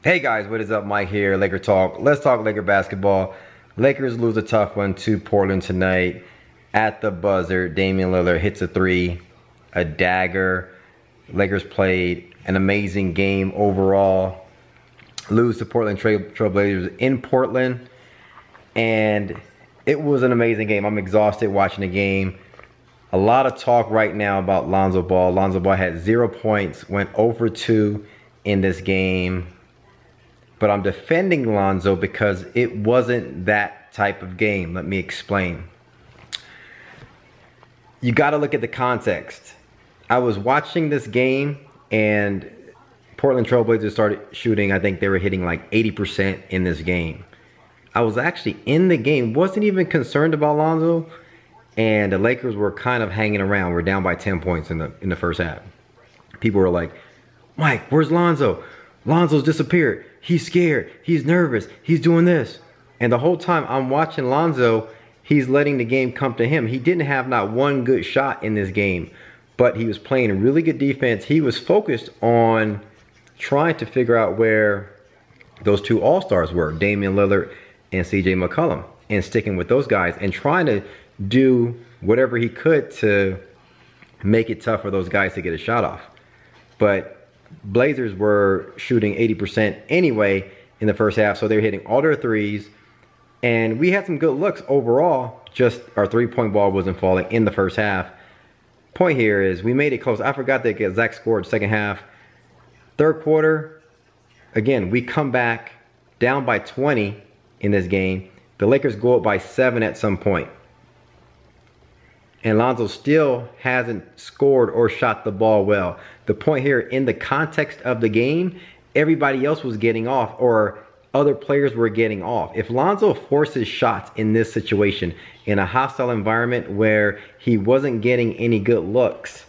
Hey guys, what is up? Mike here, Laker Talk. Let's talk Laker basketball. Lakers lose a tough one to Portland tonight. At the buzzer, Damian Lillard hits a three, a dagger. Lakers played an amazing game overall. Lose to Portland Trailblazers in Portland. And it was an amazing game. I'm exhausted watching the game. A lot of talk right now about Lonzo Ball. Lonzo Ball had 0 points, went 0 for 2 in this game. But I'm defending Lonzo because it wasn't that type of game. Let me explain. You got to look at the context. I was watching this game and Portland Trailblazers started shooting. I think they were hitting like 80% in this game. I was actually in the game, wasn't even concerned about Lonzo, and the Lakers were kind of hanging around. We're down by 10 points in the first half. People were like, "Mike, where's Lonzo? Lonzo's disappeared. He's scared. He's nervous. He's doing this." And the whole time I'm watching Lonzo, he's letting the game come to him. He didn't have not one good shot in this game, but he was playing really good defense. He was focused on trying to figure out where those two all-stars were, Damian Lillard and CJ McCollum, and sticking with those guys and trying to do whatever he could to make it tough for those guys to get a shot off. But Blazers were shooting 80% anyway in the first half, so they were hitting all their threes. And we had some good looks overall, just our three-point ball wasn't falling in the first half. Point here is we made it close. I forgot that Zach scored second half. Third quarter, again, we come back down by 20 in this game. The Lakers go up by 7 at some point. And Lonzo still hasn't scored or shot the ball well. The point here, in the context of the game, everybody else was getting off, or other players were getting off. If Lonzo forces shots in this situation, in a hostile environment where he wasn't getting any good looks,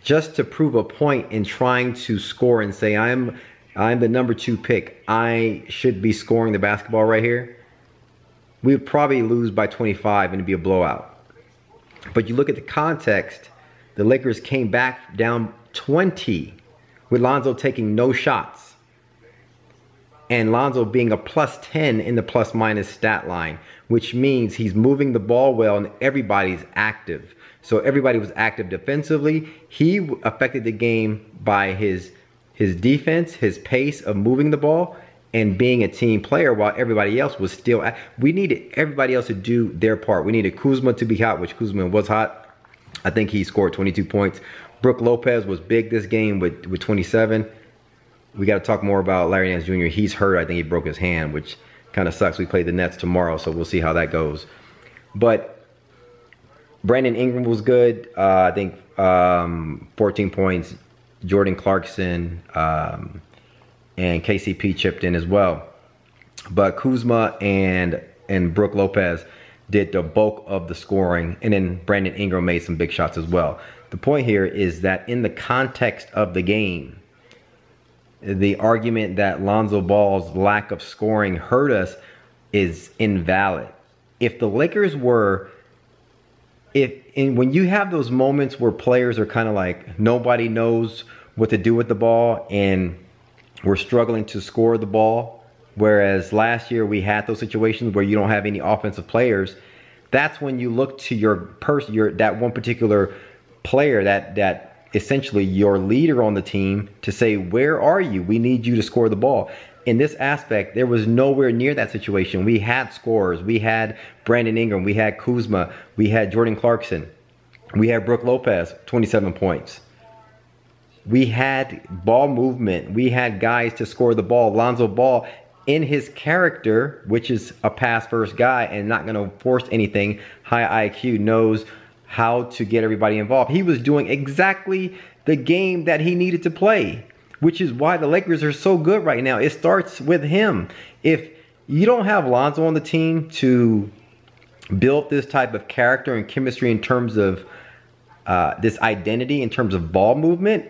just to prove a point in trying to score and say, I'm the number 2 pick, I should be scoring the basketball right here, we'd probably lose by 25 and it'd be a blowout. But you look at the context, the Lakers came back down 20 with Lonzo taking no shots. And Lonzo being a +10 in the plus-minus stat line, which means he's moving the ball well and everybody's active. So everybody was active defensively. He affected the game by his defense, his pace of moving the ball, and being a team player while everybody else was still. We needed everybody else to do their part. We needed Kuzma to be hot, which Kuzma was hot. I think he scored 22 points. Brook Lopez was big this game with 27. We got to talk more about Larry Nance Jr. He's hurt. I think he broke his hand, which kind of sucks. We play the Nets tomorrow, so we'll see how that goes. But Brandon Ingram was good. I think 14 points. Jordan Clarkson and KCP chipped in as well. But Kuzma and Brook Lopez did the bulk of the scoring, and then Brandon Ingram made some big shots as well. The point here is that in the context of the game, the argument that Lonzo Ball's lack of scoring hurt us is invalid. If the Lakers were, when you have those moments where players are kind of like nobody knows what to do with the ball and we're struggling to score the ball, whereas last year we had those situations where you don't have any offensive players, that's when you look to that one particular player, that essentially your leader on the team, to say, where are you? We need you to score the ball. In this aspect, there was nowhere near that situation. We had scorers. We had Brandon Ingram. We had Kuzma. We had Jordan Clarkson. We had Brook Lopez, 27 points. We had ball movement. We had guys to score the ball. Lonzo Ball, in his character, which is a pass-first guy and not going to force anything, high IQ, knows how to get everybody involved. He was doing exactly the game that he needed to play, which is why the Lakers are so good right now. It starts with him. If you don't have Lonzo on the team to build this type of character and chemistry in terms of this identity, in terms of ball movement,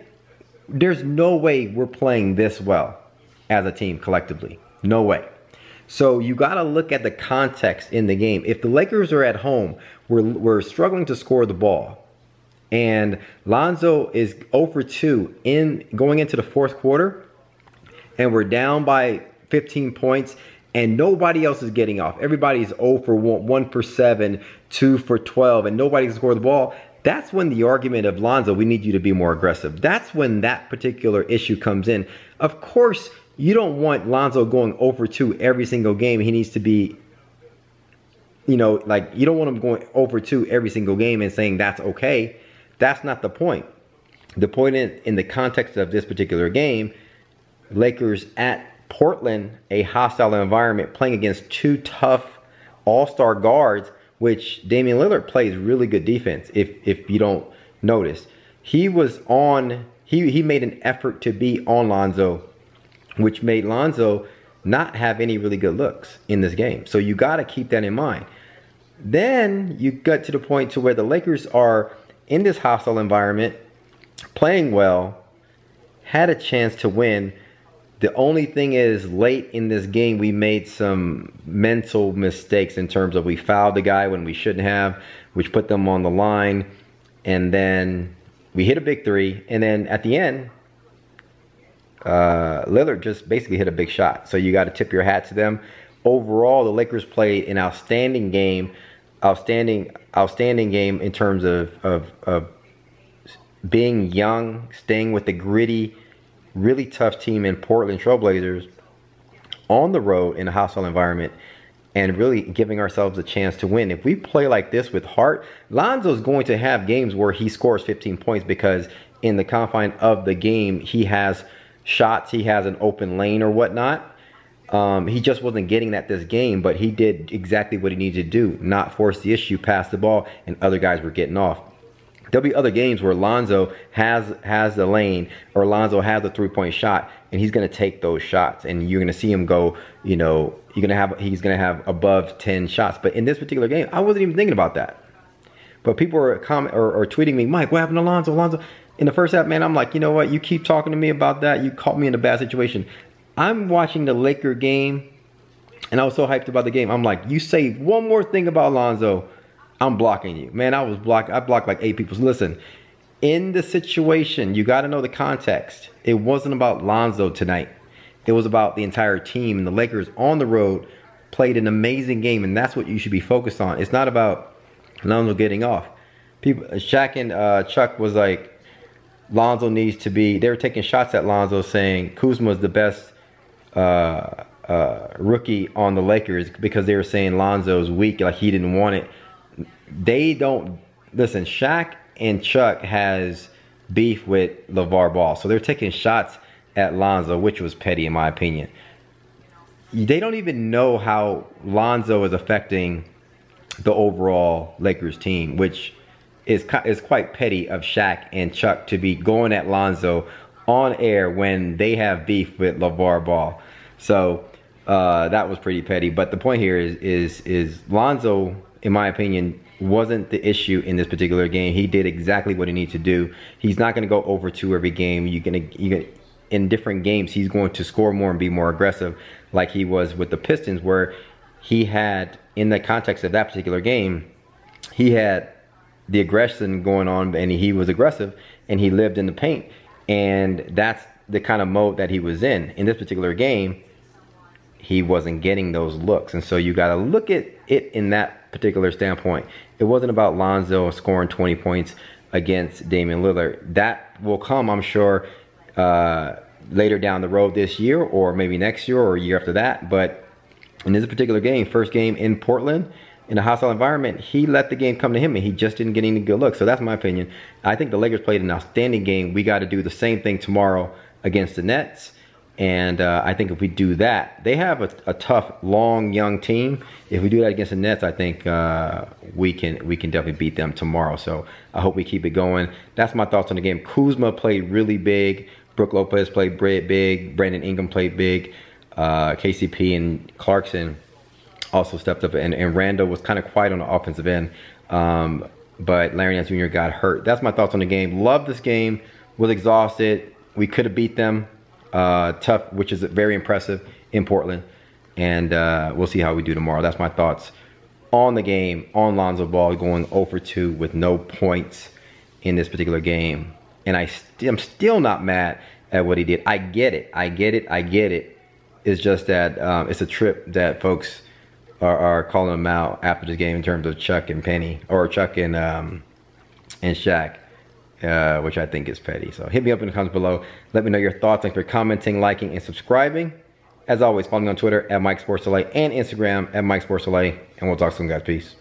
there's no way we're playing this well as a team collectively. No way. So you got to look at the context in the game. If the Lakers are at home, we're struggling to score the ball, and Lonzo is 0 for 2 going into the fourth quarter, and we're down by 15 points and nobody else is getting off. Everybody's 0 for 1 for 7, 2 for 12, and nobody can score the ball. That's when the argument of Lonzo, we need you to be more aggressive. That's when that particular issue comes in. Of course, you don't want Lonzo going 0 for 2 every single game. He needs to be, you know, like, you don't want him going 0 for 2 every single game and saying that's okay. That's not the point. The point in the context of this particular game, Lakers at Portland, a hostile environment, playing against 2 tough all-star guards, which Damian Lillard plays really good defense. If you don't notice, he was on. He made an effort to be on Lonzo, which made Lonzo not have any really good looks in this game. So you got to keep that in mind. Then you got to the point to where the Lakers are in this hostile environment, playing well, had a chance to win. The only thing is, late in this game, we made some mental mistakes in terms of we fouled the guy when we shouldn't have, which put them on the line. And then we hit a big three. And then at the end, Lillard just basically hit a big shot. So you got to tip your hat to them. Overall, the Lakers played an outstanding game. Outstanding game in terms of being young, staying with the gritty, really tough team in Portland Trailblazers on the road in a hostile environment, and really giving ourselves a chance to win. If we play like this with heart, Lonzo's going to have games where he scores 15 points because in the confine of the game, he has shots, he has an open lane or whatnot. He just wasn't getting that this game, but he did exactly what he needed to do, not force the issue, pass the ball, and other guys were getting off. There'll be other games where Lonzo has the lane, or Lonzo has a three-point shot, and he's going to take those shots, and you're going to see him go, you know, he's going to have above 10 shots. But in this particular game, I wasn't even thinking about that. But people were or tweeting me, Mike, what happened to Lonzo? Lonzo. In the first half, man, I'm like, you know what? You keep talking to me about that. You caught me in a bad situation. I'm watching the Laker game, and I was so hyped about the game. I'm like, you say one more thing about Lonzo, I'm blocking you. Man, I blocked like 8 people. So listen, in the situation, you got to know the context. It wasn't about Lonzo tonight. It was about the entire team. And the Lakers on the road played an amazing game, and that's what you should be focused on. It's not about Lonzo getting off. People, Shaq and Chuck was like, Lonzo needs to be. They were taking shots at Lonzo, saying Kuzma's the best rookie on the Lakers because they were saying Lonzo's weak, like he didn't want it. They don't listen. Shaq and Chuck has beef with LeVar Ball, so they're taking shots at Lonzo, which was petty in my opinion. They don't even know how Lonzo is affecting the overall Lakers team, which is quite petty of Shaq and Chuck to be going at Lonzo on air when they have beef with LeVar Ball. So that was pretty petty. But the point here is Lonzo, in my opinion, wasn't the issue in this particular game. He did exactly what he needed to do. He's not going to go over 2 every game. In different games, he's going to score more and be more aggressive, like he was with the Pistons, where he had, in the context of that particular game, he had the aggression going on, and he was aggressive, and he lived in the paint, and that's the kind of mode that he was in. In this particular game, he wasn't getting those looks, and so you got to look at it in that particular standpoint. It wasn't about Lonzo scoring 20 points against Damian Lillard. That will come, I'm sure, later down the road this year, or maybe next year, or a year after that. But in this particular game, first game in Portland, in a hostile environment, he let the game come to him, and he just didn't get any good looks. So that's my opinion. I think the Lakers played an outstanding game. We got to do the same thing tomorrow against the Nets. And I think if we do that, they have a tough, long, young team. If we do that against the Nets, I think we can definitely beat them tomorrow. So I hope we keep it going. That's my thoughts on the game. Kuzma played really big. Brook Lopez played big. Brandon Ingram played big. KCP and Clarkson also stepped up, and Randall was kind of quiet on the offensive end. But Larry Nance Jr. got hurt. That's my thoughts on the game. Loved this game. Was exhausted. We could have beat them. Tough, which is very impressive in Portland. And we'll see how we do tomorrow. That's my thoughts on the game, on Lonzo Ball going 0 for 2 with no points in this particular game. And I'm still not mad at what he did. I get it. It's just that it's a trip that folks are calling him out after this game in terms of Chuck and Penny, or Chuck and Shaq, which I think is petty. So hit me up in the comments below. Let me know your thoughts. Thanks for commenting, liking, and subscribing. As always, follow me on Twitter at MikeSportsLA and Instagram at MikeSportsLA. And we'll talk soon, guys. Peace.